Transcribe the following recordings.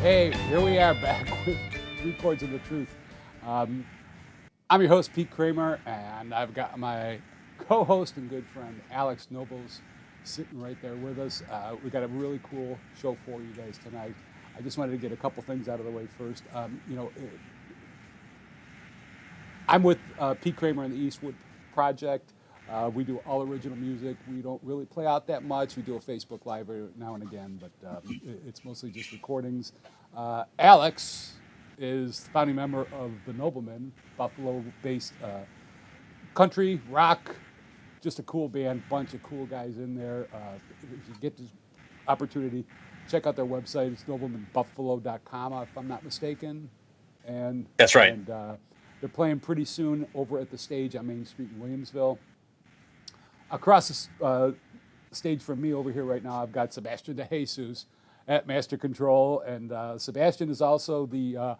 Hey, here we are back with Chords of the Truth. Um, I'm your host, Pete Kramer, and I've got my co-host and good friend, Alex Nobles, sitting right there with us. We got a really cool show for you guys tonight. I just wanted to get a couple things out of the way first. I'm with Pete Kramer and the Eastwood Project. We do all original music. We don't really play out that much. We do a Facebook Live every now and again, but it's mostly just recordings. Alex is the founding member of the Noblemen, Buffalo-based country, rock, just a cool band, bunch of cool guys in there. If you get this opportunity, check out their website. It's noblemanbuffalo.com, if I'm not mistaken. And that's right. And they're playing pretty soon over at the stage on Main Street in Williamsville. Across the stage from me over here right now, I've got Sebastian DeJesus at Master Control. And Sebastian is also the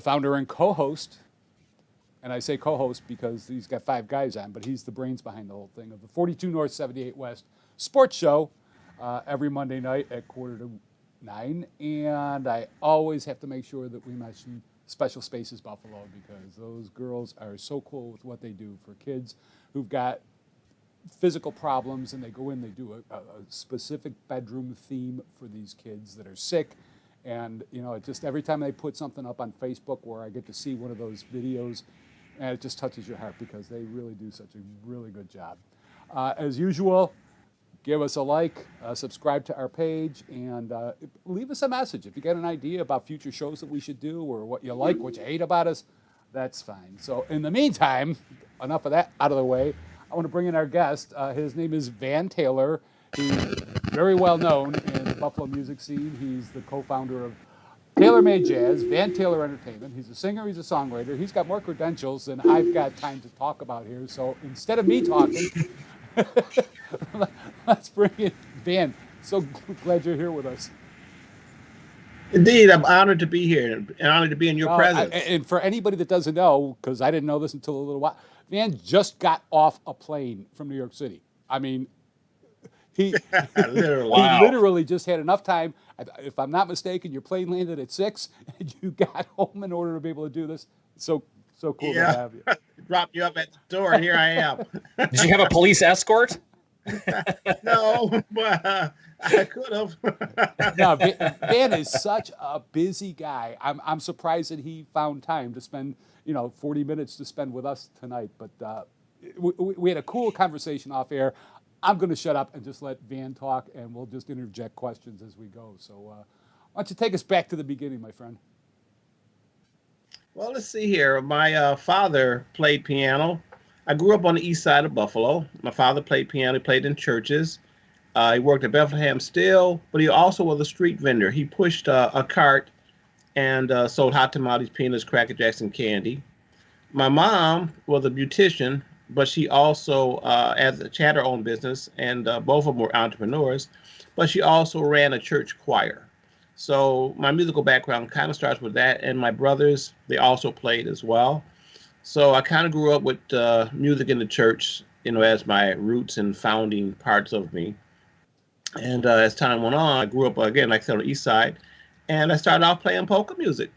founder and co-host. And I say co-host because he's got 5 guys on, but he's the brains behind the whole thing of the 42 North, 78 West sports show every Monday night at 8:45. And I always have to make sure that we mention Special Spaces Buffalo, because those girls are so cool with what they do for kids who've got physical problems, and they go in, they do a specific bedroom theme for these kids that are sick. And it just, every time they put something up on Facebook where I get to see one of those videos, and it just touches your heart because they really do such a really good job. As usual, give us a like, subscribe to our page, and leave us a message. If you got an idea about future shows that we should do, or what you like, what you hate about us, that's fine. So in the meantime, enough of that out of the way, I want to bring in our guest. His name is Van Taylor. He's very well known in the Buffalo music scene. He's the co-founder of Taylor Made Jazz, Van Taylor Entertainment. He's a singer, he's a songwriter. He's got more credentials than I've got time to talk about here. So instead of me talking, let's bring in Van. So glad you're here with us. Indeed, I'm honored to be here and honored to be in your presence. And for anybody that doesn't know, because I didn't know this until a little while, Van just got off a plane from New York City. I mean, he literally just had enough time. If I'm not mistaken, your plane landed at 6, and you got home in order to be able to do this. So cool to have you. Dropped you up at the door, and here I am. Did you have a police escort? No, but I could have. No, Van is such a busy guy. I'm surprised that he found time to spend 40 minutes to spend with us tonight. But we had a cool conversation off air. I'm going to shut up and just let Van talk, and we'll just interject questions as we go. So why don't you take us back to the beginning, my friend? Well, let's see here. My father played piano. I grew up on the east side of Buffalo. My father played piano. He played in churches. He worked at Bethlehem Steel, but he also was a street vendor. He pushed a cart and sold hot tamales, peanuts, Cracker Jacks, and candy. My mom was a beautician, but she also had her own business, and both of them were entrepreneurs, but she also ran a church choir. So my musical background kind of starts with that, and my brothers, they also played as well. So I kind of grew up with music in the church, as my roots and founding parts of me. And as time went on, I grew up, again, like I said, on the east side, and I started off playing polka music.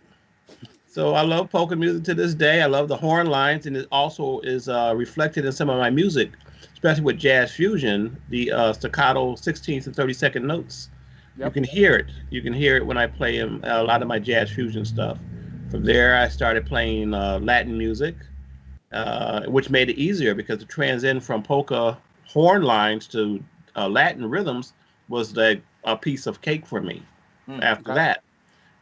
So I love polka music to this day. I love the horn lines, and it also is reflected in some of my music, especially with jazz fusion, the staccato 16th and 32nd notes. Yep. You can hear it. You can hear it when I play a lot of my jazz fusion stuff. From there, I started playing Latin music, which made it easier because the transition from polka horn lines to Latin rhythms was a piece of cake for me after that.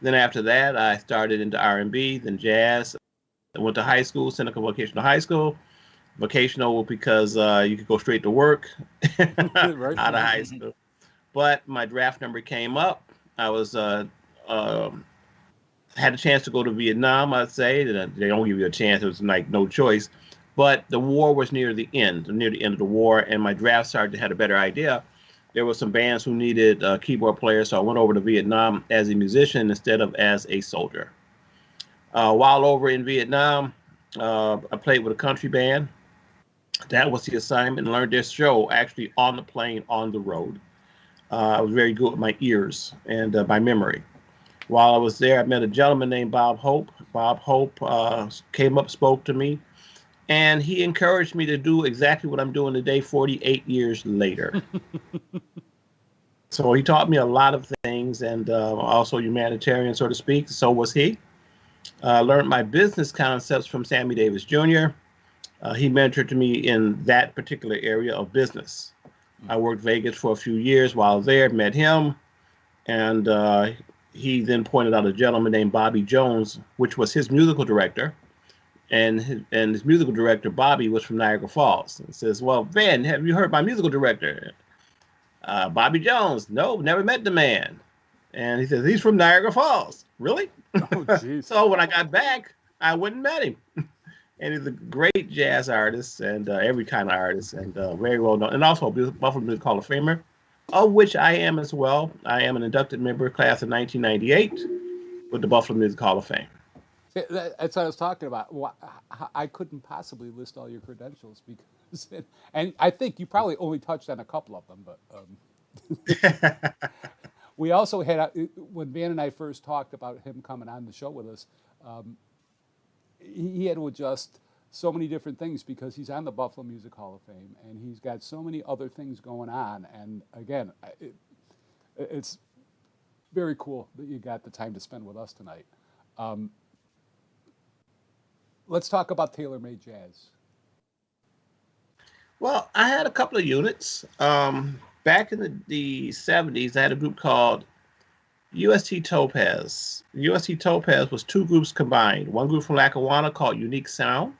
Then after that, I started into R&B, then jazz. I went to high school, Seneca Vocational High School. Vocational because you could go straight to work out of high school. But my draft number came up. I was had a chance to go to Vietnam, I'd say. They don't give you a chance. It was like no choice. But the war was near the end of the war, and my draft sergeant had a better idea. There were some bands who needed keyboard players, so I went over to Vietnam as a musician instead of as a soldier. While over in Vietnam, I played with a country band. That was the assignment, and learned this show actually on the plane, on the road. I was very good with my ears and my memory. While I was there, I met a gentleman named Bob Hope. Bob Hope came up, spoke to me, and he encouraged me to do exactly what I'm doing today, 48 years later. So he taught me a lot of things, and also humanitarian, so to speak. So was he. Learned my business concepts from Sammy Davis Jr. He mentored me in that particular area of business. I worked Vegas for a few years while there, met him, and he then pointed out a gentleman named Bobby Jones, which was his musical director. And his musical director, Bobby, was from Niagara Falls. And says, well, Ben, have you heard my musical director? Bobby Jones. No, never met the man. And he says, he's from Niagara Falls. Really? Oh, geez. So when I got back, I went and met him. And he's a great jazz artist and every kind of artist and very well known. And also a Buffalo Music Hall of Famer, of which I am as well. I am an inducted member, class of 1998, with the Buffalo Music Hall of Fame. That's what I was talking about. Well, I couldn't possibly list all your credentials because, and I think you probably only touched on a couple of them. But we also had, when Van and I first talked about him coming on the show with us, he had to adjust so many different things because he's on the Buffalo Music Hall of Fame and he's got so many other things going on. And again, it's very cool that you got the time to spend with us tonight. Let's talk about tailor-made jazz. Well, I had a couple of units. Back in the 70s, I had a group called UST Topaz. UST Topaz was two groups combined. One group from Lackawanna called Unique Sound.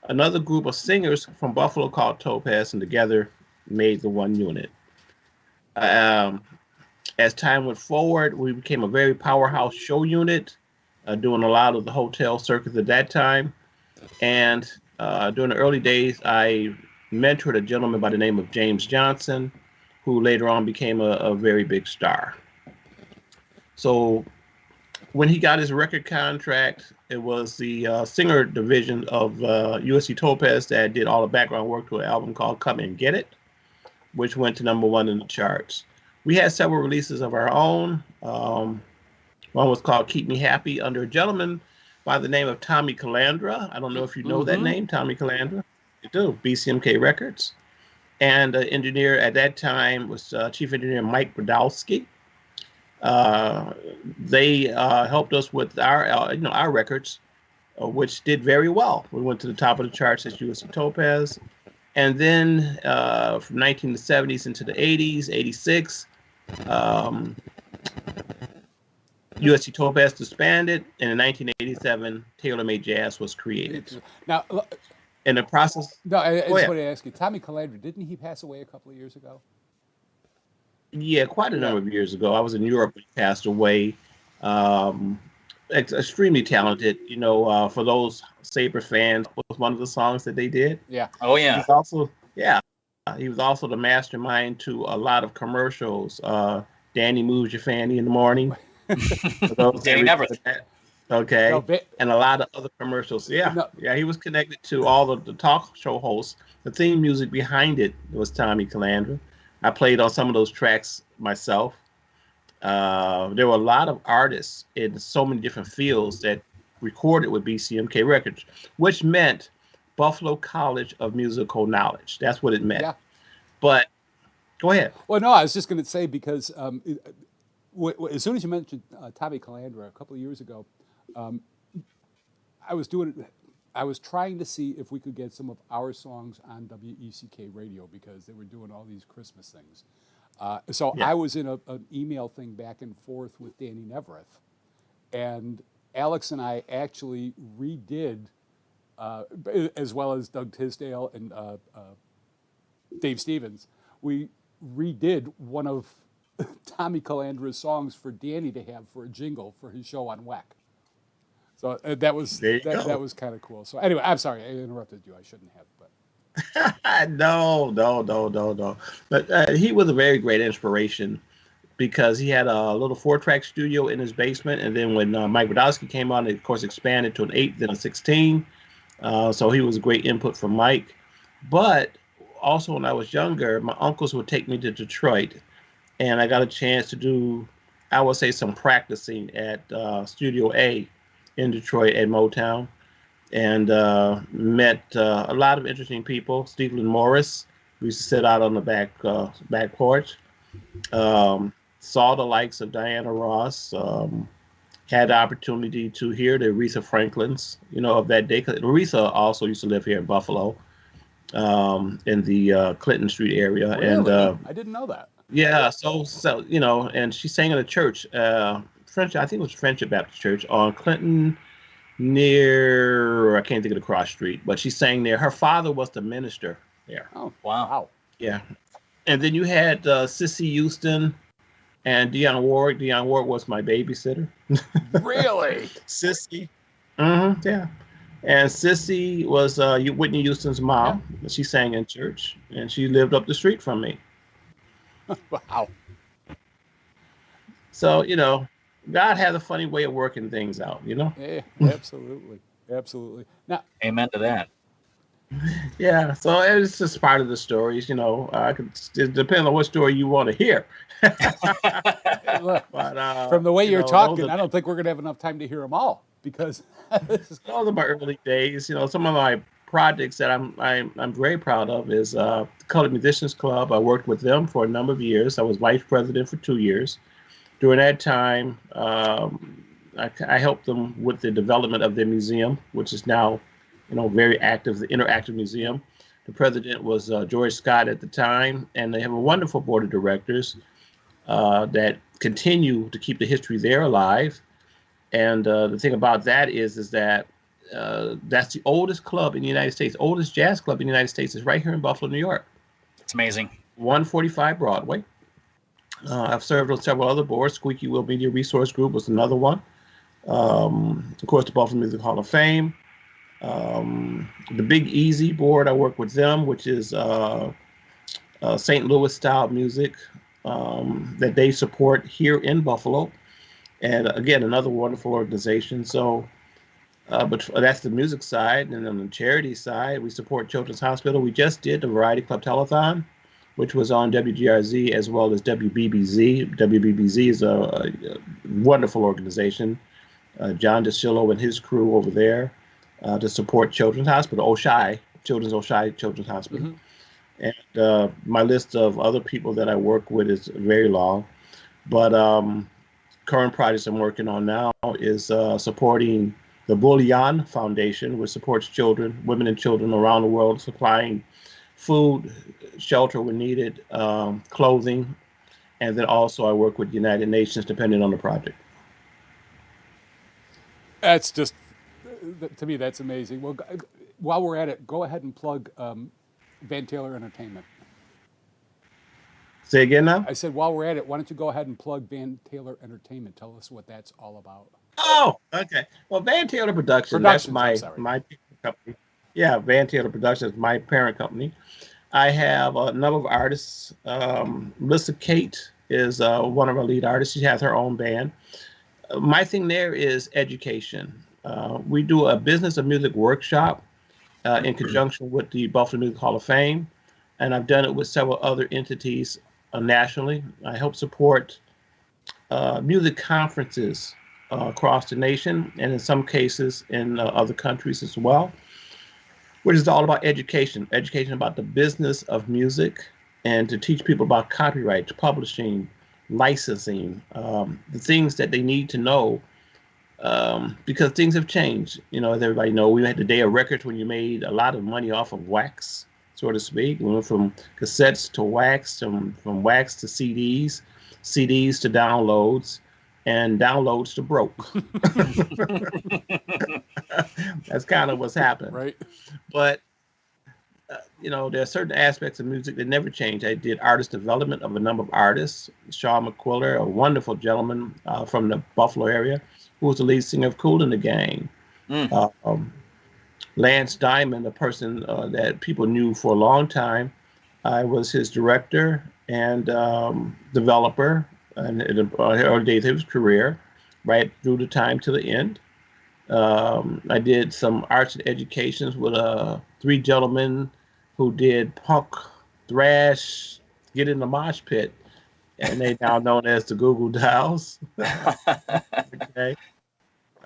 Another group of singers from Buffalo called Topaz, and together made the one unit. As time went forward, we became a very powerhouse show unit, doing a lot of the hotel circuits at that time. And during the early days, I mentored a gentleman by the name of James Johnson, who later on became a very big star. So when he got his record contract, it was the singer division of USC Topaz that did all the background work to an album called Come and Get It, which went to #1 in the charts. We had several releases of our own. One was called Keep Me Happy under a gentleman by the name of Tommy Calandra. I don't know if you know that name, Tommy Calandra. You do, BCMK Records. And the engineer at that time was Chief Engineer Mike Brodowski. They helped us with our records, which did very well. We went to the top of the charts as USC Topaz. And then from 1970s into the 80s, 86, USC Topaz disbanded, and in 1987, Tailor-Made Jazz was created. Now, in the process... No, I just want to ask you, Tommy Calandra, didn't he pass away a couple of years ago? Yeah, quite a number of years ago. I was in Europe when he passed away. Extremely talented. You know, for those Sabre fans, was one of the songs that they did. Yeah. Oh, yeah. He's also, he was also the mastermind to a lot of commercials. Danny Moves Your Fanny in the Morning. Danny Never. Okay. No, and a lot of other commercials. Yeah. No. Yeah, he was connected to all of the talk show hosts. The theme music behind it was Tommy Calandra. I played on some of those tracks myself. There were a lot of artists in so many different fields that recorded with BCMK Records, which meant Buffalo College of Musical Knowledge. That's what it meant. Yeah. But go ahead. Well, no, I was just going to say because as soon as you mentioned Tommy Calandra a couple of years ago, I was trying to see if we could get some of our songs on WECK radio because they were doing all these Christmas things. I was in an email thing back and forth with Danny Nevereth, and Alex and I actually redid, as well as Doug Tisdale and Dave Stevens, we redid one of Tommy Calandra's songs for Danny to have for a jingle for his show on WECK. So that was kind of cool. So anyway, I'm sorry I interrupted you. I shouldn't have, but no. But he was a very great inspiration because he had a little 4-track studio in his basement, and then when Mike Brodowski came on, it of course expanded to an 8, then a 16. So he was a great input from Mike. But also when I was younger, my uncles would take me to Detroit, and I got a chance to do. I would say, some practicing at Studio A in Detroit at Motown, and met a lot of interesting people. Stephen Morris. We used to sit out on the back porch. Saw the likes of Diana Ross. Had the opportunity to hear the Aretha Franklins, of that day. 'Cause Aretha also used to live here in Buffalo, in the Clinton Street area. Really? And I didn't know that. yeah, so and she sang in a church, French, I think it was Friendship Baptist Church on Clinton, near, I can't think of the cross street, but she sang there. Her father was the minister there. Oh, Wow. wow. Yeah. And then you had Cissy Houston and Dionne Warwick. Dionne Warwick was my babysitter. Really? Cissy. Yeah. And Cissy was Whitney Houston's mom. Yeah. She sang in church, and she lived up the street from me. Wow. So, God has a funny way of working things out, Yeah, absolutely. Absolutely. Now, Amen to that. Yeah, so it's just part of the stories, it depends on what story you want to hear. Look, but, from the way you're talking, I don't think we're going to have enough time to hear them all, because those are my early days. Some of my projects that I'm very proud of is the Colored Musicians Club. I worked with them for a number of years. I was vice president for 2 years. During that time, I helped them with the development of their museum, which is now, very active, the Interactive Museum. The president was George Scott at the time, and they have a wonderful board of directors that continue to keep the history there alive. And the thing about that is that that's the oldest club in the United States, oldest jazz club in the United States is right here in Buffalo, New York. It's amazing. 145 Broadway. I've served on several other boards. Squeaky Wheel Media Resource Group was another one. Of course, the Buffalo Music Hall of Fame. The Big Easy board, I work with them, which is St. Louis style music that they support here in Buffalo. And again, another wonderful organization. So, but that's the music side. And on the charity side, we support Children's Hospital. We just did the Variety Club Telethon, which was on WGRZ as well as WBBZ. WBBZ is a wonderful organization. John DeSillo and his crew over there to support Children's Hospital, Children's Hospital. Mm-hmm. And my list of other people that I work with is very long. But current projects I'm working on now is supporting the Bullion Foundation, which supports children, women and children around the world, supplying food, shelter when needed, clothing, and then also I work with United Nations depending on the project. That's just, to me, that's amazing. Well, while we're at it, go ahead and plug Van Taylor Entertainment. Say again now? I said, while we're at it, why don't you go ahead and plug Van Taylor Entertainment? Tell us what that's all about. Oh, okay. Well, Van Taylor Productions, that's my company. Yeah, Van Taylor Productions is my parent company. I have a number of artists. Melissa Kate is one of our lead artists. She has her own band. My thing there is education. We do a business of music workshop in conjunction with the Buffalo Music Hall of Fame, and I've done it with several other entities nationally. I help support music conferences across the nation, and in some cases in other countries as well, which is all about education about the business of music, and to teach people about copyright, publishing, licensing, the things that they need to know, because things have changed. As everybody knows, we had the day of records when you made a lot of money off of wax, so to speak. We went from cassettes to wax, from wax to CDs, CDs to downloads, and downloads to broke. That's kind of what's happened. Right. But, there are certain aspects of music that never change. I did artist development of a number of artists. Sean McQuiller, a wonderful gentleman from the Buffalo area, who was the lead singer of Kool and the Gang. Lance Diamond, a person that people knew for a long time. I was his director and developer in the early days of his career, right through the time to the end. I did some arts and educations with 3 gentlemen who did punk, thrash, get in the mosh pit and they now known as the Google Dolls. Okay.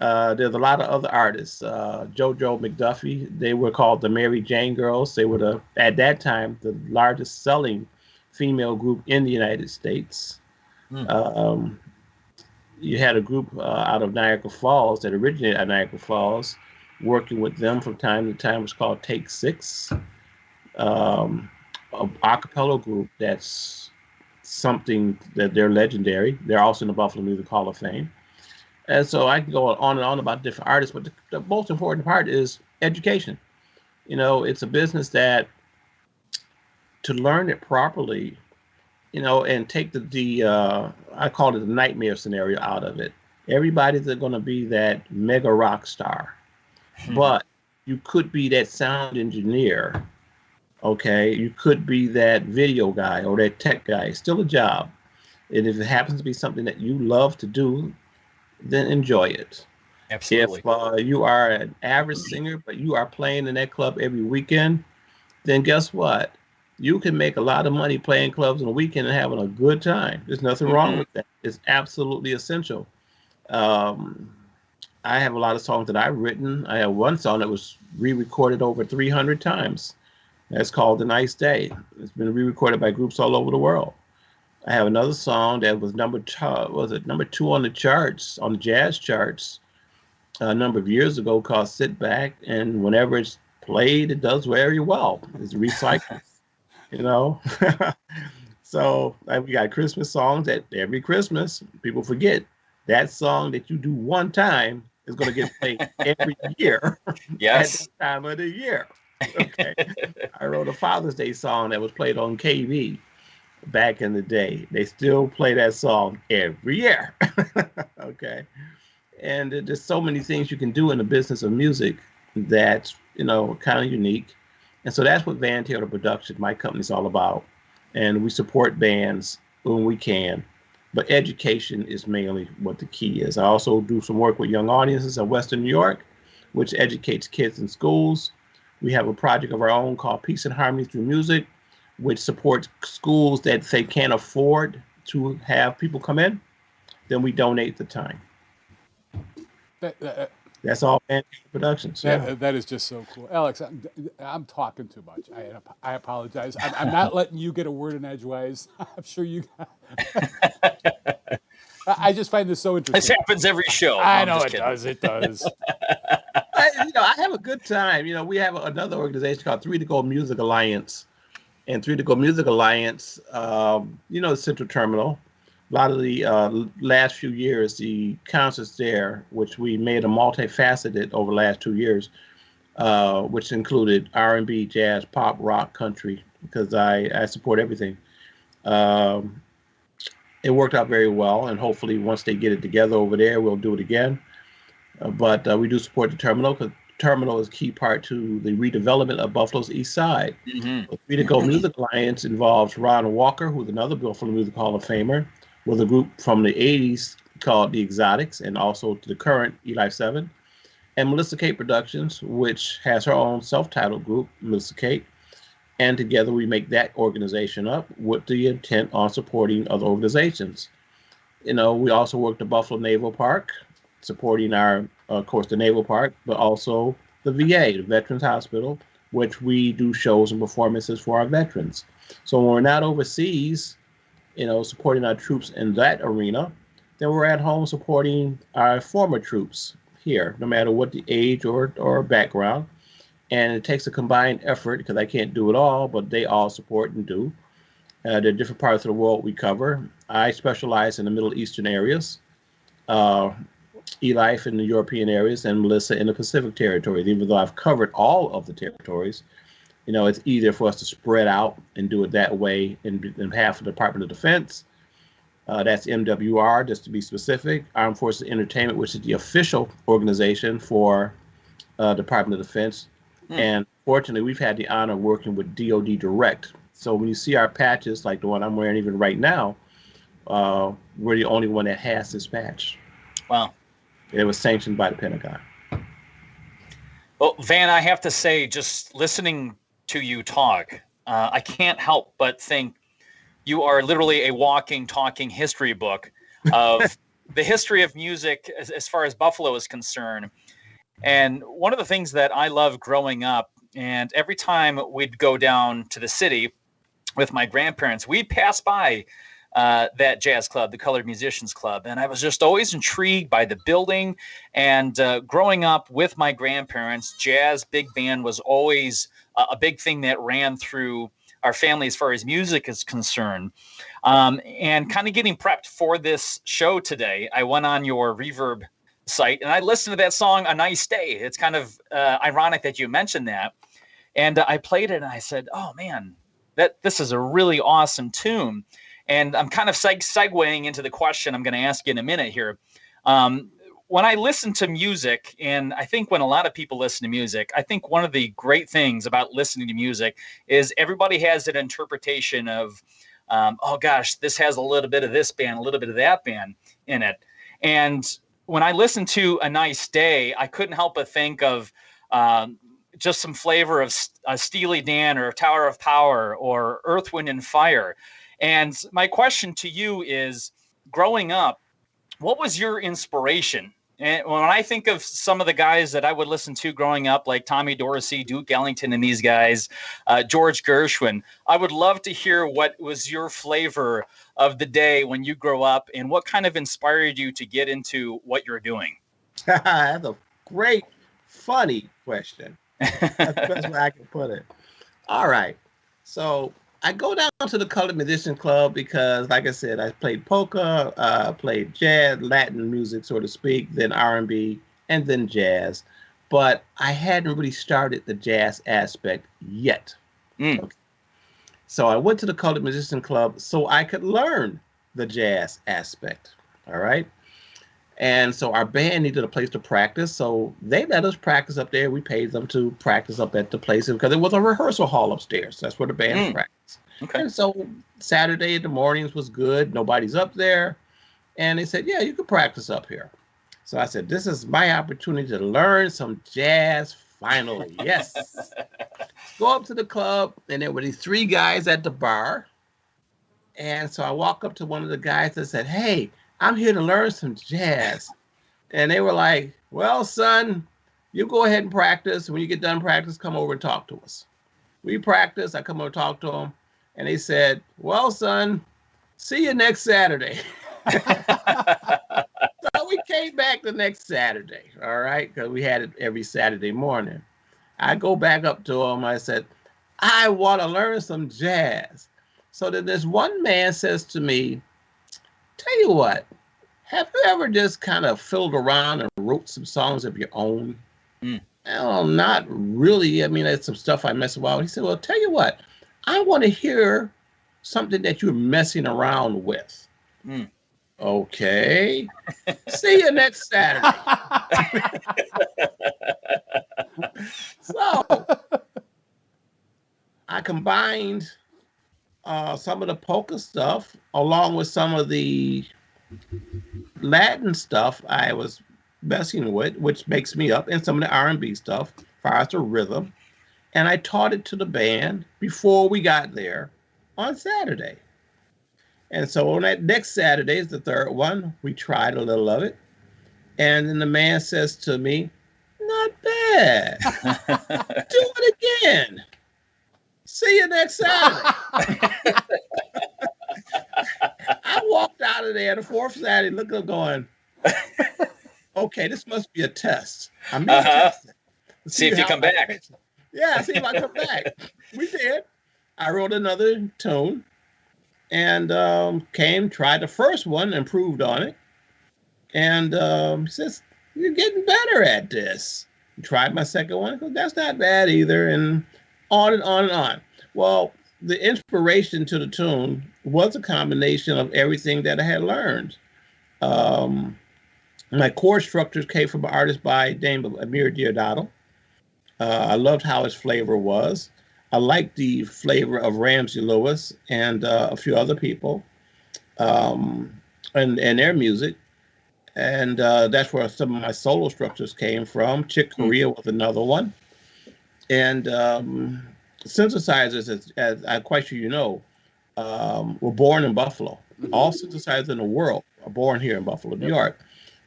There's a lot of other artists. JoJo McDuffie, they were called the Mary Jane Girls. They were at that time the largest selling female group in the United States. Um, you had a group out of Niagara Falls that originated at Niagara Falls, working with them from time to time. It was called Take Six, an a cappella group that's something that they're legendary. They're also in the Buffalo Music Hall of Fame. And so I can go on and on about different artists, but the most important part is education. It's a business that to learn it properly, and take the I call it the nightmare scenario out of it. Everybody's going to be that mega rock star, but you could be that sound engineer. Okay, you could be that video guy or that tech guy. It's still a job, and if it happens to be something that you love to do, then enjoy it. Absolutely. If you are an average singer, but you are playing in that club every weekend, then guess what? You can make a lot of money playing clubs on the weekend and having a good time. There's nothing wrong with that. It's absolutely essential. I have a lot of songs that I've written. I have one song that was re-recorded over 300 times. That's called "The Nice Day." It's been re-recorded by groups all over the world. I have another song that was number 2 on the charts, on the jazz charts, a number of years ago, called "Sit Back." And whenever it's played, it does very well. It's recycled, So we got Christmas songs that every Christmas people forget. That song that you do one time is going to get played every year. Yes. At this time of the year. Okay. I wrote a Father's Day song that was played on KV. Back in the day, they still play that song every year. Okay, and there's so many things you can do in the business of music that's kind of unique, and so that's what Van Taylor Production, my company's all about, and we support bands when we can, but education is mainly what the key is. I also do some work with young audiences in Western New York, which educates kids in schools. We have a project of our own called Peace and Harmony Through Music, which supports schools that they can't afford to have people come in. Then we donate the time. That's all productions. That is just so cool. Alex, I'm talking too much. I apologize. I'm not letting you get a word in edgewise. I'm sure you I just find this so interesting. This happens every show. I know it does. It does. I have a good time. We have another organization called 3 to Go Music Alliance. And 3 to Go Music Alliance, Central Terminal. A lot of the last few years, the concerts there, which we made a multifaceted over the last 2 years, which included R&B, jazz, pop, rock, country, because I support everything. It worked out very well, and hopefully once they get it together over there, we'll do it again. But we do support the terminal, because terminal is a key part to the redevelopment of Buffalo's East Side. The 3 to Go Music Alliance involves Ron Walker, who's another Buffalo Music Hall of Famer, with a group from the 80s called The Exotics, and also to the current Eli 7, and Melissa Kate Productions, which has her own self-titled group, Melissa Kate, and together we make that organization up with the intent on supporting other organizations. We also work the Buffalo Naval Park, supporting of course, the Naval Park, but also the VA, the Veterans Hospital, which we do shows and performances for our veterans. So when we're not overseas, supporting our troops in that arena, then we're at home supporting our former troops here, no matter what the age or background. And it takes a combined effort, because I can't do it all, but they all support and do. There are different parts of the world we cover. I specialize in the Middle Eastern areas. Eli in the European areas, and Melissa in the Pacific territories. Even though I've covered all of the territories, it's easier for us to spread out and do it that way in behalf of the Department of Defense. That's MWR, just to be specific, Armed Forces Entertainment, which is the official organization for Department of Defense. And fortunately, we've had the honor of working with DoD Direct. So when you see our patches, like the one I'm wearing even right now, we're the only one that has this patch. Wow. It was sanctioned by the Pentagon. Well, Van, I have to say, just listening to you talk, I can't help but think you are literally a walking, talking history book of the history of music as far as Buffalo is concerned. And one of the things that I love growing up, and every time we'd go down to the city with my grandparents, we'd pass by that jazz club, the Colored Musicians Club. And I was just always intrigued by the building. And growing up with my grandparents, jazz, big band was always a big thing that ran through our family as far as music is concerned. And kind of getting prepped for this show today, I went on your Reverb site and I listened to that song, A Nice Day. It's kind of ironic that you mentioned that. And I played it and I said, oh man, this is a really awesome tune. And I'm kind of segueing into the question I'm going to ask you in a minute here. When I listen to music, and I think when a lot of people listen to music, I think one of the great things about listening to music is everybody has an interpretation of, oh gosh, this has a little bit of this band, a little bit of that band in it. And when I listened to A Nice Day, I couldn't help but think of just some flavor of Steely Dan or Tower of Power or Earth, Wind, and Fire. And my question to you is, growing up, what was your inspiration? And when I think of some of the guys that I would listen to growing up, like Tommy Dorsey, Duke Ellington, and these guys, George Gershwin, I would love to hear what was your flavor of the day when you grow up and what kind of inspired you to get into what you're doing. That's a great, funny question. That's the best way I can put it. All right. So I go down to the Colored Musician Club because, like I said, I played polka, played jazz, Latin music, so to speak, then R&B, and then jazz. But I hadn't really started the jazz aspect yet. Okay. So I went to the Colored Musician Club so I could learn the jazz aspect. All right. And so our band needed a place to practice. So they let us practice up there. We paid them to practice up at the place because it was a rehearsal hall upstairs. That's where the band practiced. Okay. And so Saturday in the mornings was good. Nobody's up there. And they said, yeah, you can practice up here. So I said, this is my opportunity to learn some jazz finally. Yes. Go up to the club, and there were these three guys at the bar. And so I walk up to one of the guys and said, hey, I'm here to learn some jazz. And they were like, well, son, you go ahead and practice. When you get done practice, come over and talk to us. We practiced. I come over and talk to them. And they said, well, son, see you next Saturday. So we came back the next Saturday, all right, because we had it every Saturday morning. I go back up to them. I said, I want to learn some jazz. So then this one man says to me, tell you what, have you ever just kind of fiddled around and wrote some songs of your own? Well, not really. I mean, there's some stuff I mess around with. He said, well, tell you what, I want to hear something that you're messing around with. Okay. See you next Saturday. So I combined some of the polka stuff along with some of the Latin stuff I was messing with, which makes me up, and some of the R&B stuff as far as the rhythm. And I taught it to the band before we got there on Saturday. And so on that next Saturday is the third one. We tried a little of it. And then the man says to me, not bad. Do it again. See you next Saturday. I walked out of there the fourth Saturday looking going, okay, this must be a test. I mean, see if you come back. Yeah, see if I come back. We did. I wrote another tune and tried the first one, improved on it. And he says, you're getting better at this. Tried my second one. Goes, that's not bad either. And on and on and on. Well, the inspiration to the tune was a combination of everything that I had learned. My chord structures came from an artist by the name of Amir Deodato. I loved how his flavor was. I liked the flavor of Ramsey Lewis and a few other people and their music. And that's where some of my solo structures came from. Chick Corea was another one. And synthesizers, as I'm quite sure you know, were born in Buffalo. All synthesizers in the world are born here in Buffalo, New York.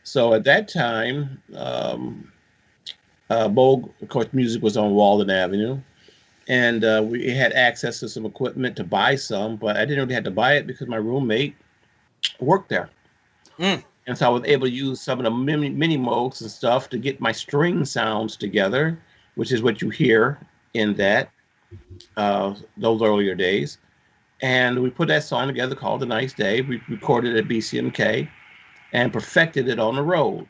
So at that time, Vogue, of course, music was on Walden Avenue. And we had access to some equipment to buy some, but I didn't really have to buy it because my roommate worked there. And so I was able to use some of the mini modes and stuff to get my string sounds together, which is what you hear in that those earlier days. And we put that song together called "A Nice Day." We recorded it at BCMK and perfected it on the road.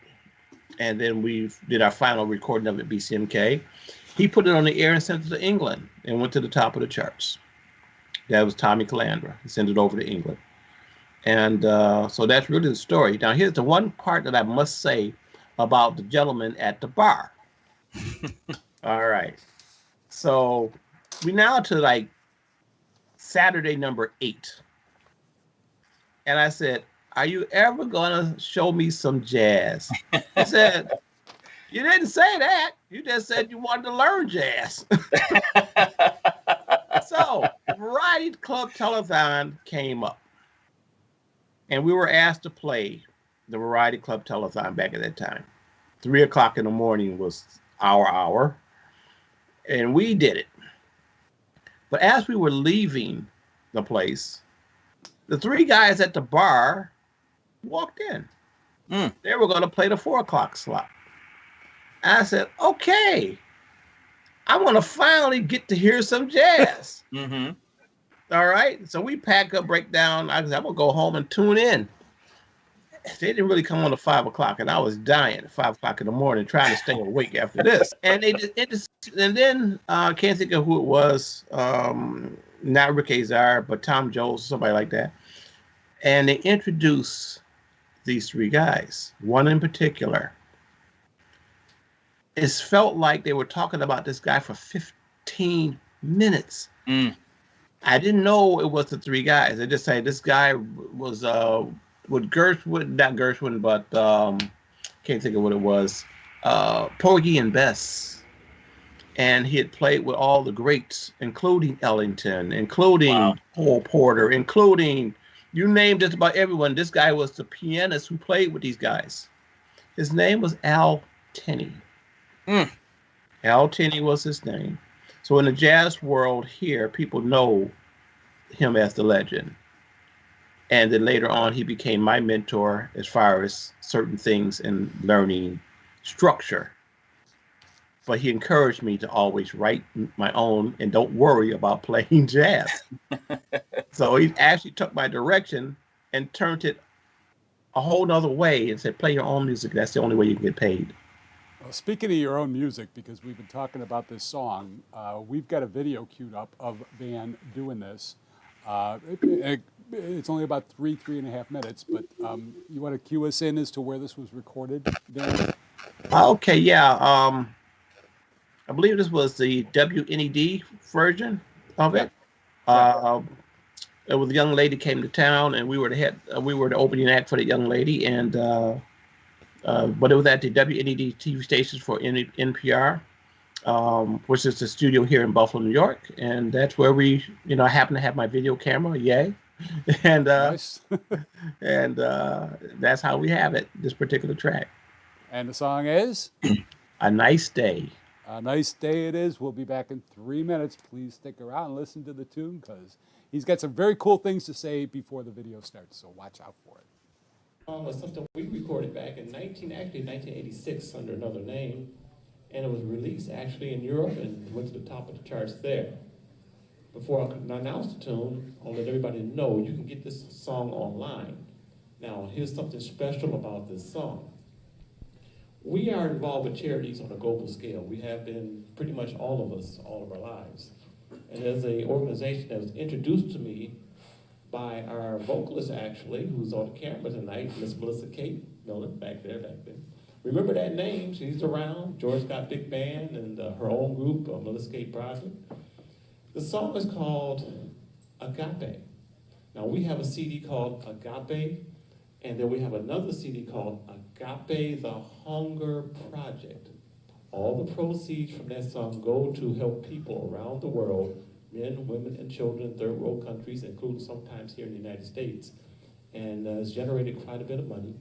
And then we did our final recording of it at BCMK. He put it on the air and sent it to England and went to the top of the charts. That was Tommy Calandra. He sent it over to England. And so that's really the story. Now, here's the one part that I must say about the gentleman at the bar. All right. So we now to like Saturday number 8. And I said, "Are you ever going to show me some jazz?" He said, "You didn't say that. You just said you wanted to learn jazz." So the Variety Club Telethon came up. And we were asked to play the Variety Club Telethon back at that time. 3 o'clock in the morning was our hour. And we did it. But as we were leaving the place, the 3 guys at the bar walked in. They were going to play the 4 o'clock slot. I said, "Okay, I want to finally get to hear some jazz." All right. So we pack up, break down. I said, "I'm going to go home and tune in." They didn't really come on at 5 o'clock, and I was dying at 5 o'clock in the morning trying to stay awake after this. And and then I can't think of who it was, not Rick Azar, but Tom Jones, somebody like that. And they introduced these 3 guys, one in particular. It felt like they were talking about this guy for 15 minutes. I didn't know it was the 3 guys. They just say this guy was with Gershwin, not Gershwin, but can't think of what it was. Porgy and Bess. And he had played with all the greats, including Ellington, including Cole Porter, including, you name just about everyone. This guy was the pianist who played with these guys. His name was Al Tenney. Al Tenney was his name. So in the jazz world here, people know him as the legend. And then later on, he became my mentor as far as certain things in learning structure. But he encouraged me to always write my own and don't worry about playing jazz. So he actually took my direction and turned it a whole nother way and said, "Play your own music. That's the only way you can get paid." Well, speaking of your own music, because we've been talking about this song, we've got a video queued up of Van doing this. It's only about 3.5 minutes, but you want to cue us in as to where this was recorded, Van? Okay, yeah. I believe this was the WNED version of it. It was a young lady came to town, and we were the opening act for the young lady, and but it was at the WNED TV stations for NPR, which is the studio here in Buffalo, New York, and that's where we, I happen to have my video camera, yay, and Nice. and that's how we have it. This particular track. And the song is "A Nice Day." A Nice Day it is. We'll be back in 3 minutes. Please stick around and listen to the tune because he's got some very cool things to say before the video starts, so watch out for it. Was something we recorded back in 1986 under another name, and it was released actually in Europe and went to the top of the charts there. Before I announce the tune, I'll let everybody know you can get this song online. Now, here's something special about this song. We are involved with charities on a global scale. We have been pretty much all of us, all of our lives. And there's an organization that was introduced to me by our vocalist, actually, who's on the camera tonight, Miss Melissa Kate Miller, back then. Remember that name? She's around. George Scott Big Band and her own group, Melissa Kate Project. The song is called Agape. Now, we have a CD called Agape, and then we have another CD called Agape, the Hunger Project. All the proceeds from that song go to help people around the world men, women, and children in third world countries, including sometimes here in the United States. And it's generated quite a bit of money.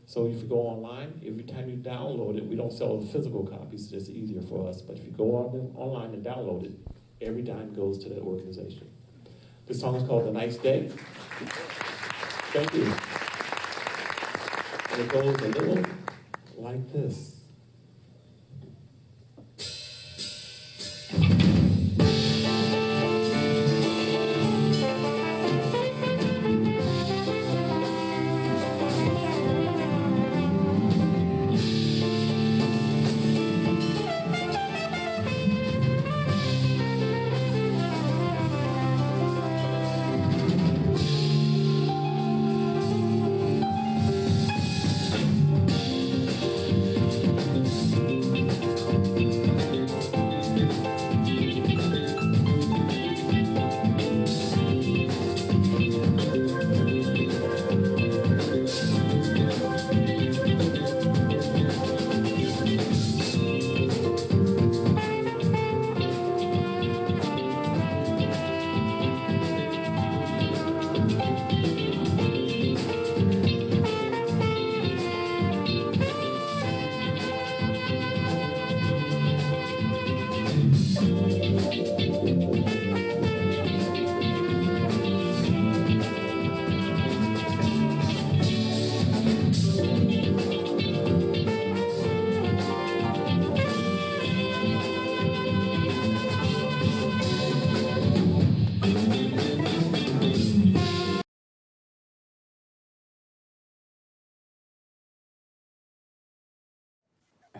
So if you go online, every time you download it, we don't sell the physical copies, so it's easier for us. But if you go online and download it, every dime goes to that organization. This song is called The Nice Day. Thank you. And it goes a little like this.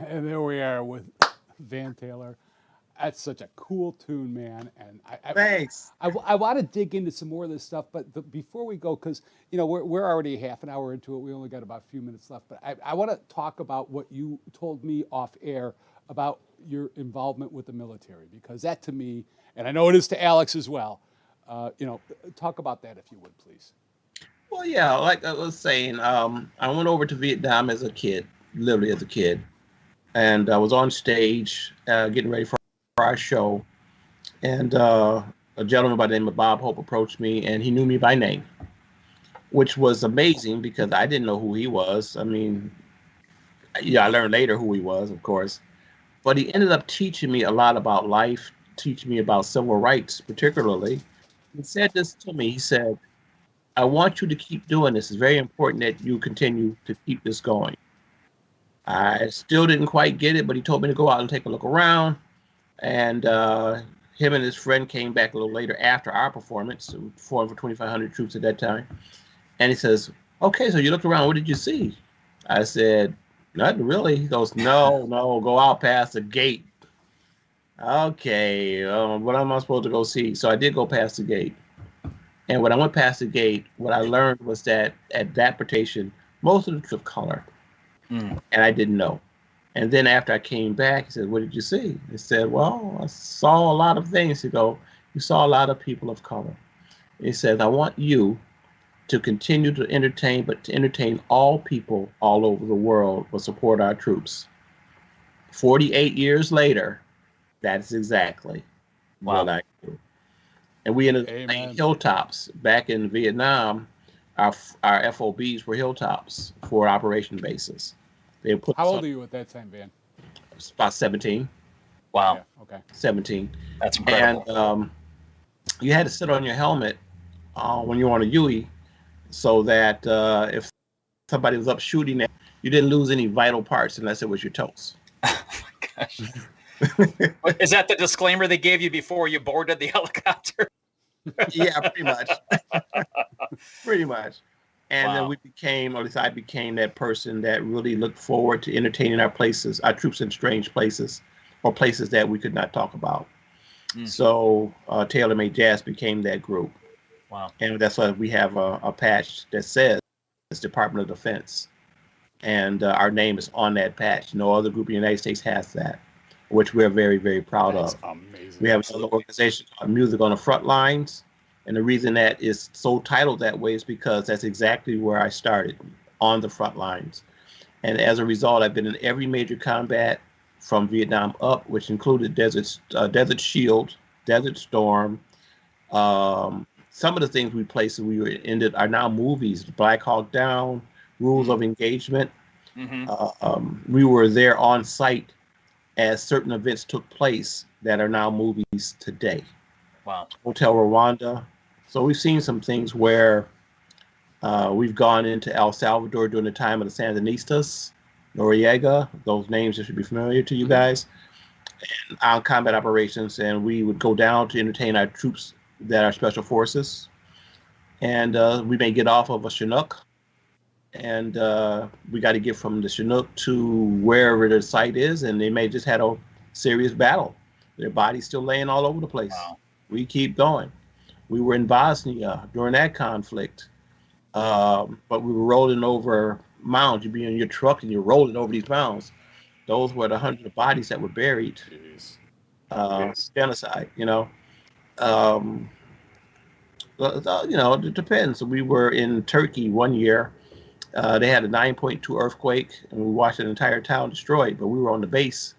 And there we are with Van Taylor. That's such a cool tune, man. And Thanks. I want to dig into some more of this stuff, but before we go, because we're already half an hour into it, we only got about a few minutes left. But I want to talk about what you told me off air about your involvement with the military, because that to me, and I know it is to Alex as well. Talk about that if you would, please. Well, yeah, like I was saying, I went over to Vietnam as a kid, literally as a kid, and I was on stage getting ready for our show, and a gentleman by the name of Bob Hope approached me, and he knew me by name, which was amazing because I didn't know who he was. I mean, I learned later who he was, of course, but he ended up teaching me a lot about life, teaching me about civil rights, particularly. He said this to me. He said, I want you to keep doing this. It's very important that you continue to keep this going. I still didn't quite get it, but he told me to go out and take a look around. And him and his friend came back a little later after our performance. We performed for 2,500 troops at that time. And he says, okay, so you looked around. What did you see? I said, nothing really. He goes, no, go out past the gate. Okay, what am I supposed to go see? So I did go past the gate. And when I went past the gate, what I learned was that at that portation, most of the troops of color. And I didn't know. And then after I came back, he said, what did you see? I said, well, I saw a lot of things. He go, you saw a lot of people of color. He said, I want you to continue to entertain, but to entertain all people all over the world will support our troops. 48 years later, that's exactly what I do. And we ended up playing hilltops. Back in Vietnam, our FOBs were hilltops for operation bases. How old are you at that time, Van? About 17. Wow. Yeah, okay. 17. That's incredible. And you had to sit on your helmet when you were on a UE so that if somebody was up shooting at you didn't lose any vital parts unless it was your toes. Oh my gosh. Is that the disclaimer they gave you before you boarded the helicopter? Yeah, pretty much. Pretty much. And then Wow. we became, or at least I became that person that really looked forward to entertaining our troops in strange places, or places that we could not talk about. So Taylor Made Jazz became that group. Wow. And that's why we have a patch that says Department of Defense. And our name is on that patch. No other group in the United States has that, which we're very, very proud That's of. amazing. We have another organization called Music on the Front Lines. And the reason that is so titled that way is because that's exactly where I started, on the front lines. And as a result, I've been in every major combat from Vietnam up, which included Desert Shield, Desert Storm, Some of the things we placed we were ended are now movies. Black Hawk Down, Rules of Engagement. We were there on site as certain events took place that are now movies today. Wow. Hotel Rwanda. So we've seen some things where we've gone into El Salvador during the time of the Sandinistas, Noriega. Those names should be familiar to you guys. And on combat operations, and we would go down to entertain our troops that are special forces. And we may get off of a Chinook, and we got to get from the Chinook to wherever the site is, and they may just had a serious battle. Their bodies still laying all over the place. Wow. We keep going. We were in Bosnia during that conflict, but we were rolling over mounds. You'd be in your truck and you're rolling over these mounds. Those were the hundreds of bodies that were buried. Genocide, you know. It depends. We were in Turkey one year. They had a 9.2 earthquake, and we watched an entire town destroyed, but we were on the base.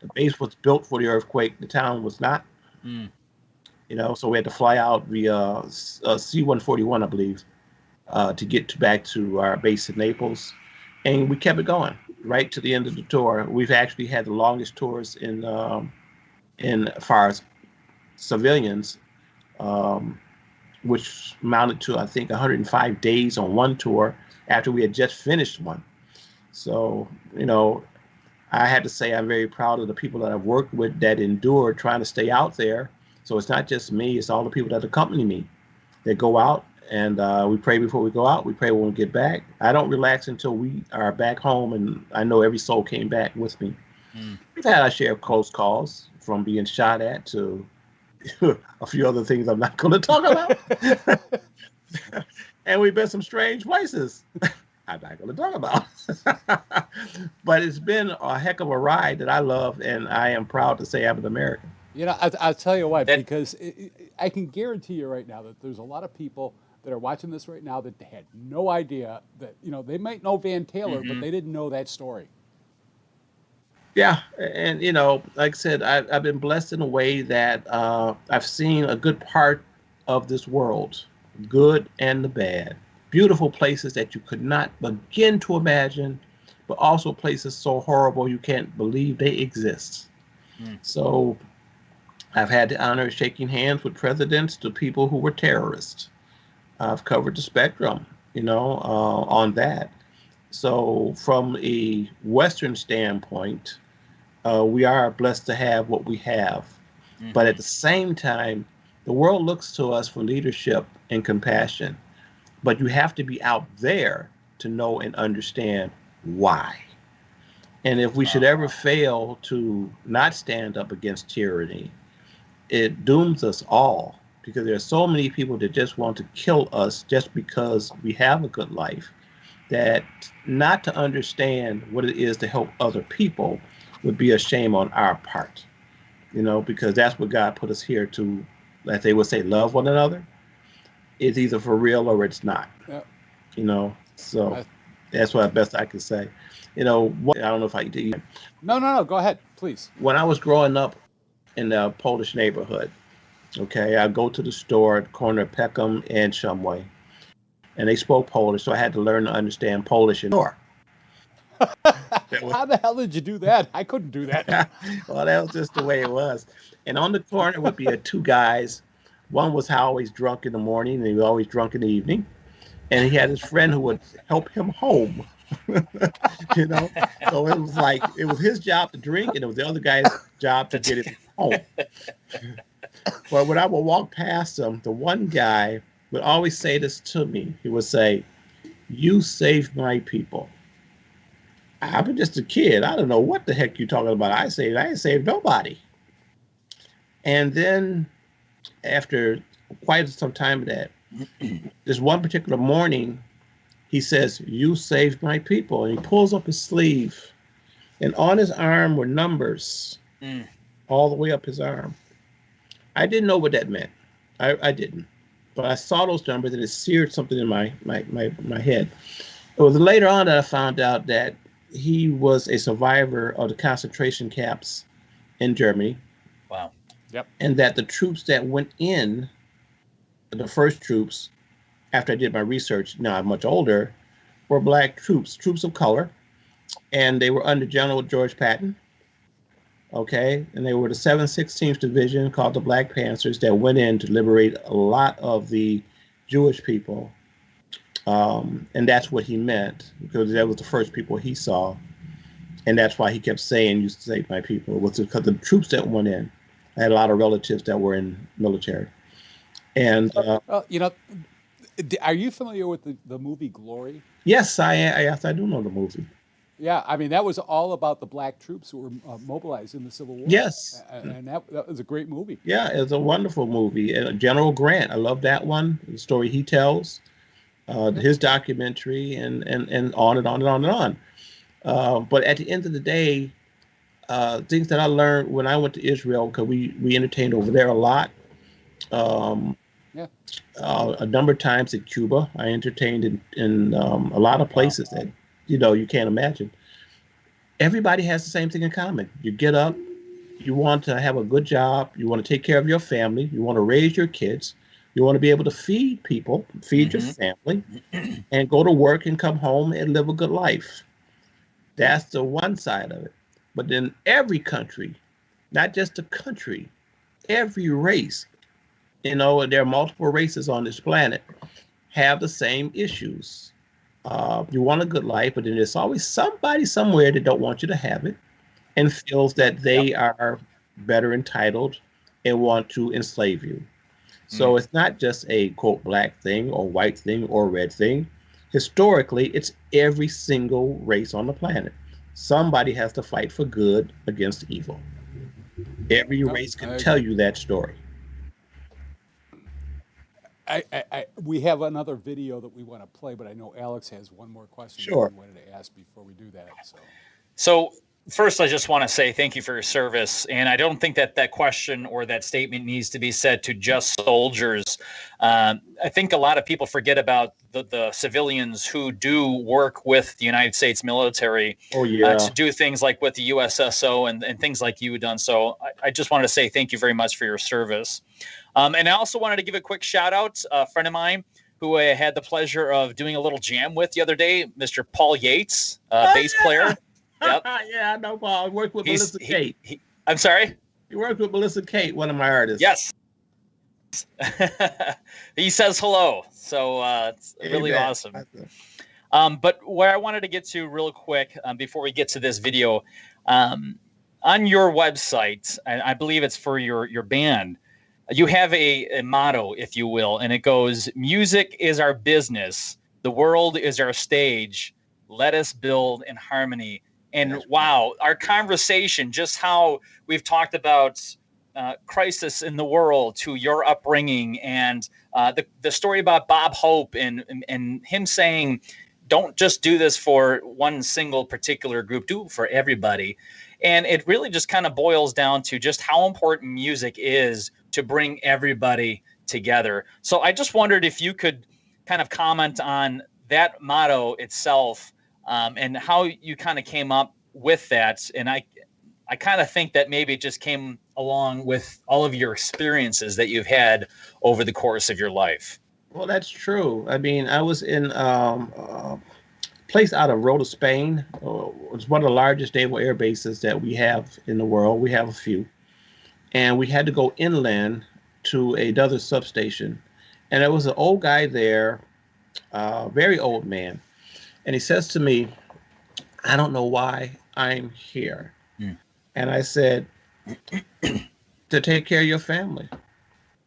The base was built for the earthquake. The town was not. You know, so we had to fly out via C-141, I believe, to get back to our base in Naples. And we kept it going right to the end of the tour. We've actually had the longest tours in as far as civilians, which amounted to, I think, 105 days on one tour after we had just finished one. So, you know, I had to say I'm very proud of the people that I've worked with that endured trying to stay out there. So it's not just me, it's all the people that accompany me that go out, and we pray before we go out. We pray when we get back. I don't relax until we are back home, and I know every soul came back with me. We've had our share of close calls, from being shot at to a few other things I'm not going to talk about. And we've been some strange places I'm not going to talk about. But it's been a heck of a ride that I love, and I am proud to say I'm an American. You know, I'll tell you why, because I can guarantee you right now that there's a lot of people that are watching this right now that had no idea that, you know, they might know Van Taylor, but they didn't know that story. Yeah, and, you know, like I said, I've been blessed in a way that I've seen a good part of this world, good and the bad. Beautiful places that you could not begin to imagine, but also places so horrible you can't believe they exist. So I've had the honor of shaking hands with presidents to people who were terrorists. I've covered the spectrum, you know, on that. So from a Western standpoint, we are blessed to have what we have. But at the same time, the world looks to us for leadership and compassion. But you have to be out there to know and understand why. And if we should ever fail to not stand up against tyranny, it dooms us all, because there are so many people that just want to kill us just because we have a good life, that not to understand what it is to help other people would be a shame on our part, you know, because that's what God put us here to, as they would say, love one another. It's either for real or it's not, you know, so that's what best I can say. You know, I don't know if I can. No, go ahead, please. When I was growing up in the Polish neighborhood, okay, I go to the store at the corner of Peckham and Shumway, and they spoke Polish, so I had to learn to understand Polish and more. How the hell did you do that? I couldn't do that. Well, that was just the way it was. And on the corner would be two guys. One was always drunk in the morning, and he was always drunk in the evening. And he had his friend who would help him home. You know, so it was like it was his job to drink, and it was the other guy's job to get him home. But when I would walk past them, the one guy would always say this to me. He would say, "You saved my people." I'm just a kid. I don't know what the heck you're talking about. I ain't saved nobody. And then after quite some time of that, this one particular morning, he says, "You saved my people." And he pulls up his sleeve, and on his arm were numbers all the way up his arm. I didn't know what that meant. I didn't. But I saw those numbers, and it seared something in my head. It was later on that I found out that he was a survivor of the concentration camps in Germany. Wow. Yep. And that the troops that went in the first troops, after I did my research, now I'm much older, were black troops of color, and they were under General George Patton. Okay, and they were the 716th Division, called the Black Panthers, that went in to liberate a lot of the Jewish people. And that's what he meant, because that was the first people he saw. And that's why he kept saying, "You save my people," was because the troops that went in. I had a lot of relatives that were in military. And You know, are you familiar with the movie Glory? yes, yes, I do know the movie. Yeah, I mean that was all about the black troops who were mobilized in the Civil War. Yes. And that was a great movie. Yeah, it's a wonderful movie. And General Grant, I love that one. The story he tells, his documentary, and on and on and on and on. But at the end of the day, things that I learned when I went to Israel, because we entertained over there a lot. Yeah. A number of times at Cuba, I entertained in a lot of places that you can't imagine. Everybody has the same thing in common. You get up, you want to have a good job, you want to take care of your family, you want to raise your kids, you want to be able to feed people, feed your family, and go to work and come home and live a good life. That's the one side of it. But in every country, not just a country, every race, there are multiple races on this planet, have the same issues. You want a good life, but then there's always somebody somewhere that don't want you to have it and feels that they are better entitled and want to enslave you. So it's not just a, quote, black thing or white thing or red thing. Historically, it's every single race on the planet. Somebody has to fight for good against evil. Every race can tell you that story. We have another video that we want to play, but I know Alex has one more question Sure. that he wanted to ask before we do that. So first, I just want to say thank you for your service. And I don't think that question or that statement needs to be said to just soldiers. I think a lot of people forget about the civilians who do work with the United States military to do things like with the USSO and things like you've done. So I just wanted to say thank you very much for your service. And I also wanted to give a quick shout out, a friend of mine who I had the pleasure of doing a little jam with the other day, Mr. Paul Yates, bass player. Yep. Yeah, I know Paul. I worked with Melissa Kate. I'm sorry? You worked with Melissa Kate, one of my artists. Yes. He says hello. So it's really awesome. But where I wanted to get to real quick before we get to this video, on your website, and I believe it's for your band, you have a motto, if you will, and it goes, "Music is our business. The world is our stage. Let us build in harmony." And wow, our conversation, just how we've talked about crisis in the world to your upbringing and the story about Bob Hope and him saying, don't just do this for one single particular group, do it for everybody. And it really just kind of boils down to just how important music is to bring everybody together. So I just wondered if you could kind of comment on that motto itself and how you kind of came up with that. And I kind of think that maybe it just came along with all of your experiences that you've had over the course of your life. Well, that's true. I mean, I was in a place out of Rota, Spain. It's one of the largest naval air bases that we have in the world. We have a few. And we had to go inland to another substation. And there was an old guy there, very old man. And he says to me, "I don't know why I'm here." And I said, "To take care of your family,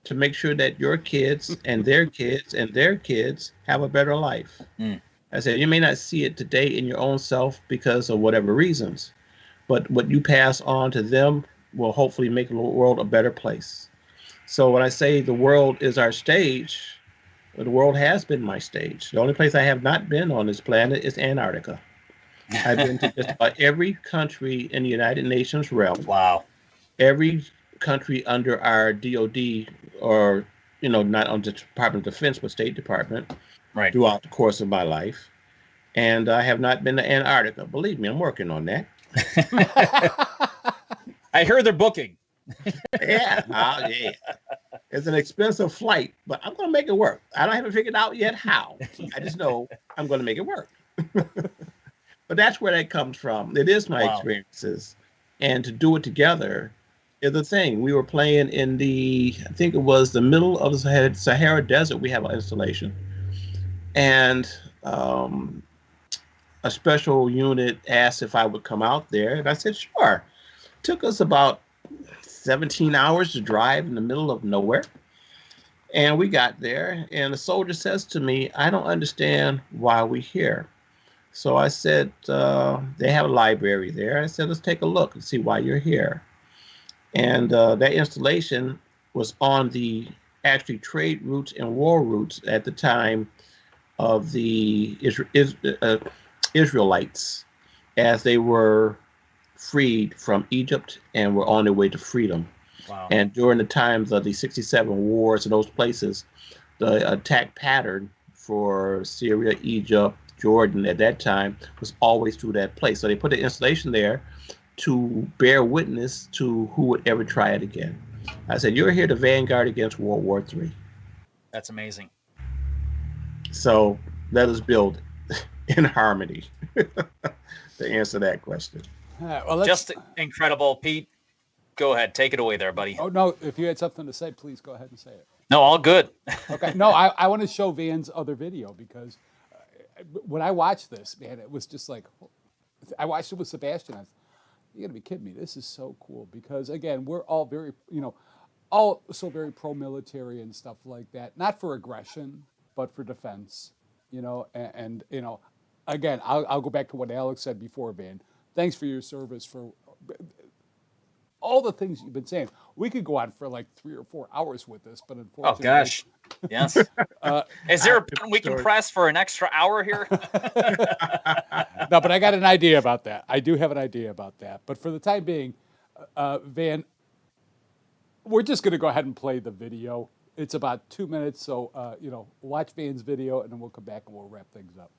to make sure that your kids and their kids and their kids have a better life." I said, "You may not see it today in your own self because of whatever reasons, but what you pass on to them will hopefully make the world a better place." So when I say the world is our stage, the world has been my stage. The only place I have not been on this planet is Antarctica. I've been to just about every country in the United Nations realm. Wow. Every country under our DOD, or, not on the Department of Defense, but State Department, right, throughout the course of my life. And I have not been to Antarctica. Believe me, I'm working on that. I heard they're booking. Yeah. Oh, yeah. It's an expensive flight, but I'm going to make it work. I don't haven't figured out yet how. I just know I'm going to make it work. But that's where that comes from. It is my Wow. experiences, and to do it together is the thing. We were playing in I think it was the middle of the Sahara Desert. We have an installation, and a special unit asked if I would come out there, and I said sure. Took us about 17 hours to drive in the middle of nowhere. And we got there, and the soldier says to me, I don't understand why we're here. So I said, they have a library there. I said, let's take a look and see why you're here. And that installation was on the actually trade routes and war routes at the time of the Israelites as they were freed from Egypt and were on their way to freedom. Wow. And during the times of the 67 wars in those places, the attack pattern for Syria, Egypt, Jordan at that time was always through that place. So they put an installation there to bear witness to who would ever try it again. I said, you're here to vanguard against World War III. That's amazing. So let us build in harmony to answer that question. Well, Just incredible. Pete, go ahead. Take it away there, buddy. Oh, no, if you had something to say, please go ahead and say it. No, all good. Okay, no, I want to show Van's other video because when I watched this, man, it was just like, I watched it with Sebastian. I was, you gotta be kidding me. This is so cool because, again, we're all very, all so very pro-military and stuff like that. Not for aggression, but for defense, and again, I'll go back to what Alex said before, Van. Thanks for your service, for all the things you've been saying. We could go on for like 3 or 4 hours with this, but unfortunately, Oh gosh, yes. Is there a button we can press for an extra hour here? No, but I got an idea about that. I do have an idea about that. But for the time being, Van, we're just going to go ahead and play the video. It's about 2 minutes, so watch Van's video, and then we'll come back and we'll wrap things up.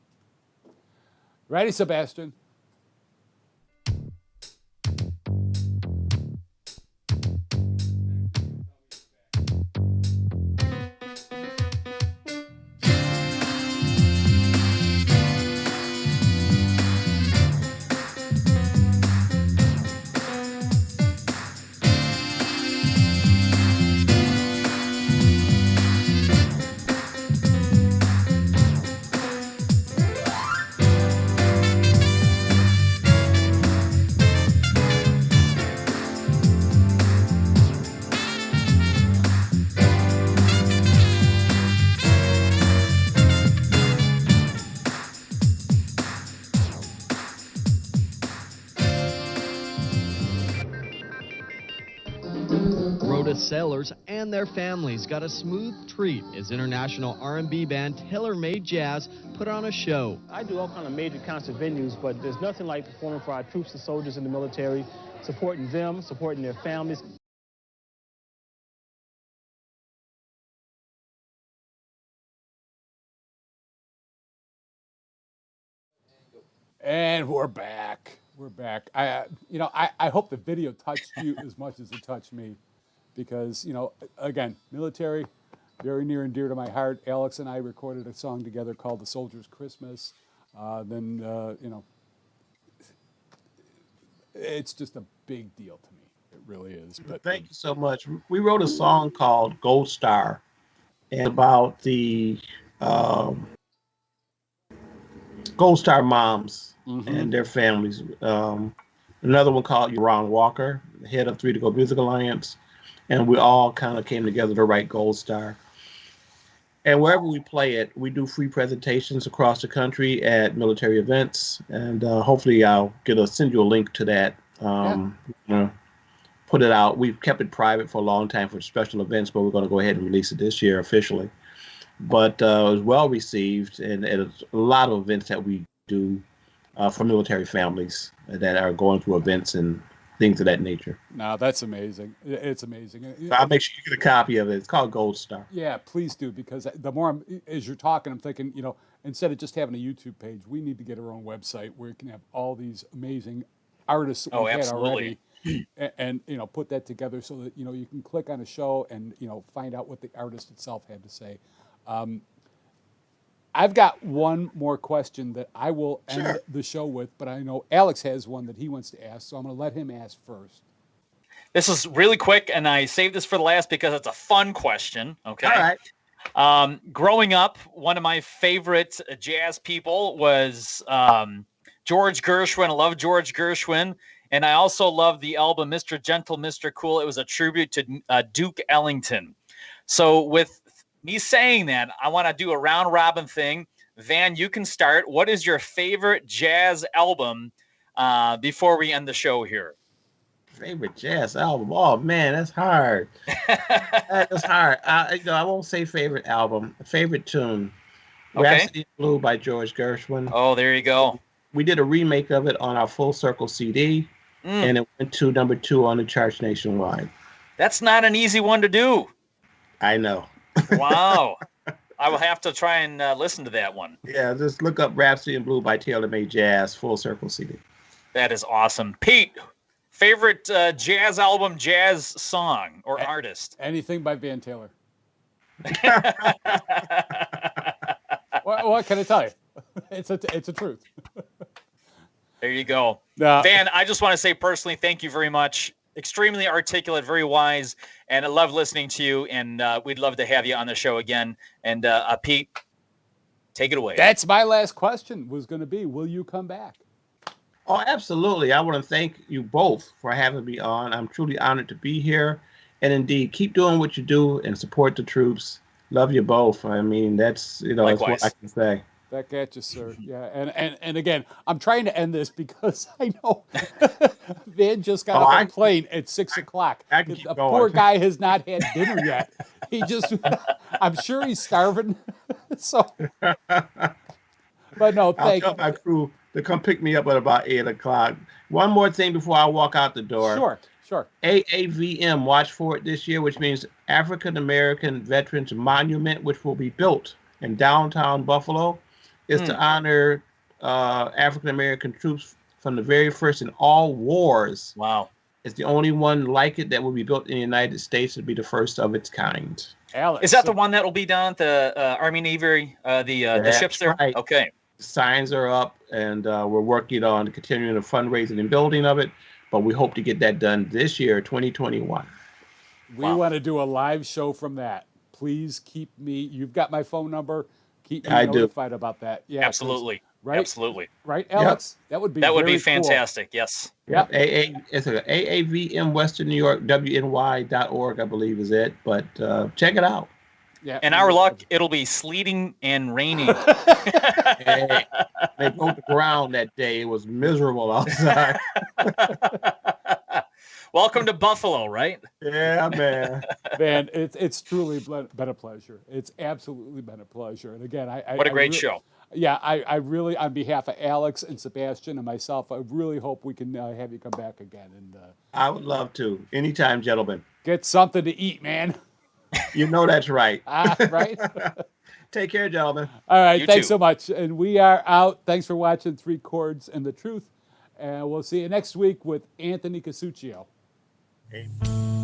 Ready, Sebastian? Sailors and their families got a smooth treat as international R&B band Tailor Made Jazz put on a show. I do all kind of major concert venues, but there's nothing like performing for our troops and soldiers in the military, supporting them, supporting their families. And we're back. We're back. I hope the video touched you as much as it touched me. Because, again, military, very near and dear to my heart. Alex and I recorded a song together called The Soldier's Christmas. It's just a big deal to me. It really is. But thank you so much. We wrote a song called Gold Star, and about the Gold Star moms and their families. Another one called Ron Walker, head of 3 to Go Music Alliance. And we all kind of came together to write Gold Star. And wherever we play it, we do free presentations across the country at military events. And hopefully I'll send you a link to that. Put it out. We've kept it private for a long time for special events, but we're going to go ahead and release it this year officially. But it was well received, and a lot of events that we do for military families that are going through events and things of that nature. No, that's amazing. It's amazing. So I'll make sure you get a copy of it. It's called Gold Star. Yeah, please do, because the more as you're talking, I'm thinking, instead of just having a YouTube page, we need to get our own website where we can have all these amazing artists that we've had already. and put that together so that you can click on a show and find out what the artist itself had to say. I've got one more question that I will end the show with, but I know Alex has one that he wants to ask, so I'm going to let him ask first. This is really quick, and I saved this for the last because it's a fun question. Okay. All right. Growing up, one of my favorite jazz people was George Gershwin. I love George Gershwin. And I also love the album Mr. Gentle, Mr. Cool. It was a tribute to Duke Ellington. So with me saying that, I want to do a round robin thing. Van, you can start. What is your favorite jazz album before we end the show here? Favorite jazz album? Oh man, that's hard. That's hard. I won't say favorite album. Favorite tune. Okay. Rhapsody in Blue by George Gershwin. Oh, there you go. We did a remake of it on our Full Circle CD, and it went to number 2 on the charts nationwide. That's not an easy one to do. I know. Wow. I will have to try and listen to that one. Yeah, just look up Rhapsody in Blue by Taylor Made Jazz, Full Circle CD. That is awesome. Pete, favorite jazz album, jazz song, or artist? Anything by Van Taylor. What can I tell you? It's a truth. There you go. Van, I just want to say personally, thank you very much. Extremely articulate, very wise, and I love listening to you, and we'd love to have you on the show again. And Pete, take it away. That's my last question was going to be, will you come back? Oh, absolutely. I want to thank you both for having me on. I'm truly honored to be here. And indeed, keep doing what you do and support the troops. Love you both. I mean, that's, that's what I can say. Back at you, sir. Yeah, and again, I'm trying to end this because I know Van just got off a plane at 6 o'clock. The poor guy has not had dinner yet. I'm sure he's starving. So, but no, thank you. I'll tell my crew to come pick me up at about 8 o'clock. One more thing before I walk out the door. Sure. AAVM, watch for it this year, which means African American Veterans Monument, which will be built in downtown Buffalo. Is to honor African American troops from the very first in all wars. Wow. It's the only one like it that will be built in the United States. It'll be the first of its kind. Alex, is that the one that will be down at the Army Navy, the ships there? Right. Okay. The signs are up, and we're working on continuing the fundraising and building of it, but we hope to get that done this year, 2021. We want to do a live show from that. Please keep me. You've got my phone number. Keep me notified about that. Yeah, absolutely. Right? Absolutely. Right, Alex? Yep. That would be fantastic. Cool. Yes. Yep. It's AAVM Western New York, WNY.org, I believe is it. But check it out. Yeah. And our luck, it'll be sleeting and raining. Hey, they broke the ground that day. It was miserable outside. Welcome to Buffalo, right? Yeah, man. Man, it's truly been a pleasure. It's absolutely been a pleasure. And again, what a great show. Yeah, I really, on behalf of Alex and Sebastian and myself, I really hope we can have you come back again. And I would love to. Anytime, gentlemen. Get something to eat, man. You know that's right. Right? Take care, gentlemen. All right, thanks too. so much. And we are out. Thanks for watching 3 Chords and the Truth. And we'll see you next week with Anthony Casuccio. Amen.